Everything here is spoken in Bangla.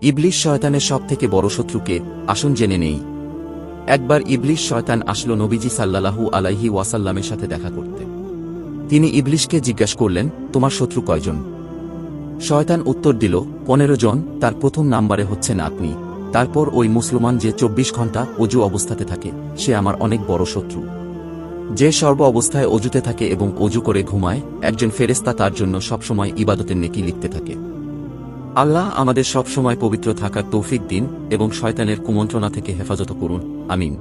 ইবলিশ শয়তানের সবথেকে বড় শত্রুকে, আসুন জেনে নেই। একবার ইবলিশ শয়তান আসলো নবীজি সাল্লাল্লাহু আলাইহি ওয়াসাল্লামের সাথে দেখা করতে। তিনি ইবলিশকে জিজ্ঞাসা করলেন, তোমার শত্রু কয়জন? শয়তান উত্তর দিল, 15 জন। তার প্রথম নাম্বারে হচ্ছেন আপনি। তারপর ওই মুসলমান যে 24 ঘন্টা অজু অবস্থাতে থাকে, সে আমার অনেক বড় শত্রু। যে সর্ব অবস্থায় অজুতে থাকে এবং অজু করে ঘুমায়, একজন ফেরেশতা তার জন্য সবসময় ইবাদতের নেকি লিখতে থাকে। আল্লাহ আমাদের সবসময় পবিত্র থাকার তৌফিক দিন এবং শয়তানের কুমন্ত্রণা থেকে হেফাজত করুন। আমিন।